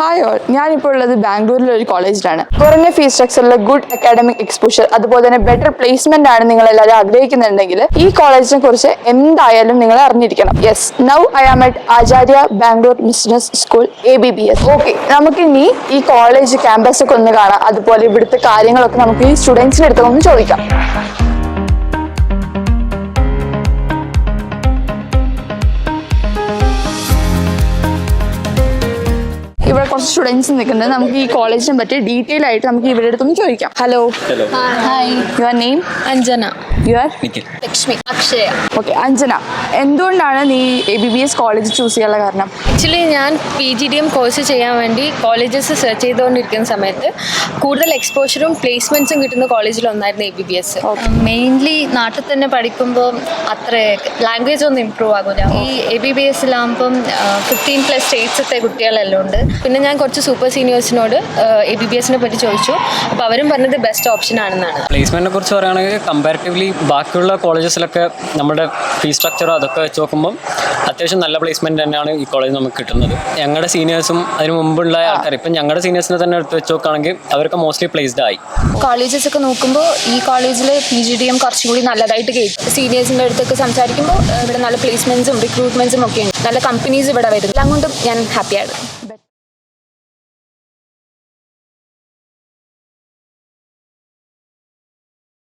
Hi all, ഞാനിപ്പോൾ ഉള്ളത് ബാംഗ്ലൂരിലെ ഒരു കോളേജിലാണ്. കുറഞ്ഞ ഫീസ് സ്ട്രക്ചറിൽ ഗുഡ് അക്കാഡമിക് എക്സ്പോഷർ, അതുപോലെ തന്നെ ബെറ്റർ പ്ലേസ്മെന്റ് ആണ് നിങ്ങൾ എല്ലാവരും ആഗ്രഹിക്കുന്നുണ്ടെങ്കിൽ ഈ കോളേജിനെ കുറിച്ച് എന്തായാലും നിങ്ങൾ അറിഞ്ഞിരിക്കണം. Yes, now I am at Acharya Bangalore business school ABBS. Okay, നമുക്ക് ഇനി ഈ കോളേജ് ക്യാമ്പസ് ഒക്കെ ഒന്ന് കാണാം. അതുപോലെ ഇവിടുത്തെ കാര്യങ്ങളൊക്കെ നമുക്ക് ഈ സ്റ്റുഡൻസിന്റെ അടുത്ത് ഒന്ന് ചോദിക്കാം. ഇവിടെ കുറച്ച് സ്റ്റുഡൻസ് നിൽക്കുന്നത്. നമുക്ക് ഈ കോളേജിനെ പറ്റി ഡീറ്റെയിൽ ആയിട്ട് നമുക്ക് ഇവരുടെ അടുത്തൊന്ന് ചോദിക്കാം. Hello. Hi. Your name? Anjana. Your? Lakshmi. Akshaya. Okay, Anjana, എന്തുകൊണ്ടാണ് നീ ABBS കോളേജ് ചൂസ് ചെയ്യാനുള്ള കാരണം? ആക്ച്വലി ഞാൻ PGDM കോഴ്സ് ചെയ്യാൻ വേണ്ടി കോളേജസ് സെർച്ച് ചെയ്തുകൊണ്ടിരിക്കുന്ന സമയത്ത് കൂടുതൽ എക്സ്പോഷറും പ്ലേസ്മെന്റ്സും കിട്ടുന്ന കോളേജിലൊന്നായിരുന്നു ABBS. മെയിൻലി നാട്ടിൽ തന്നെ പഠിക്കുമ്പോൾ അത്ര ലാംഗ്വേജ് ഒന്നും ഇമ്പ്രൂവ് ആകില്ല. ഈ ABBSലാകുമ്പം 15+ സ്റ്റേറ്റ്സത്തെ കുട്ടികളെല്ലാം ഉണ്ട്. പിന്നെ ഞാൻ കുറച്ച് സൂപ്പർ സീനിയേഴ്സിനോട് ABBSനെ പറ്റി ചോദിച്ചു. അപ്പോൾ അവരും പറഞ്ഞത് ബെസ്റ്റ് ഓപ്ഷൻ ആണെന്നാണ്. പ്ലേസ്മെന്റിനെ കുറിച്ച് പറയുകയാണെങ്കിൽ കമ്പാരിറ്റീവ്ലി ബാക്കിയുള്ള കോളേജസിലൊക്കെ നമ്മുടെ ഫീസ് സ്ട്രക്ചർ അതൊക്കെ വെച്ച് നോക്കുമ്പോൾ അത്യാവശ്യം നല്ല പ്ലേസ്മെന്റ് തന്നെയാണ് ഈ കോളേജ് നമുക്ക് കിട്ടുന്നത്. ഞങ്ങളുടെ സീനിയേഴ്സും അതിന് മുമ്പുള്ള ആൾക്കാർ, ഇപ്പം ഞങ്ങളുടെ സീനിയേഴ്സിനെ തന്നെ എടുത്ത് വെച്ച് നോക്കുകയാണെങ്കിൽ അവർക്ക് മോസ്റ്റ്ലി പ്ലേസ്ഡ് ആയി. കോളേജസ് ഒക്കെ നോക്കുമ്പോൾ ഈ കോളേജിൽ PGDM കുറച്ചും കൂടി നല്ലതായിട്ട് കേട്ടു. സീനിയേഴ്സിൻ്റെ അടുത്തൊക്കെ സംസാരിക്കുമ്പോൾ ഇവിടെ നല്ല പ്ലേസ്മെന്റ്സും റിക്രൂട്ട്മെന്റ്സും ഒക്കെ ഉണ്ട്. നല്ല കമ്പനീസ് ഇവിടെ വരും. എല്ലാം കൊണ്ടും ഞാൻ ഹാപ്പിയാണ്.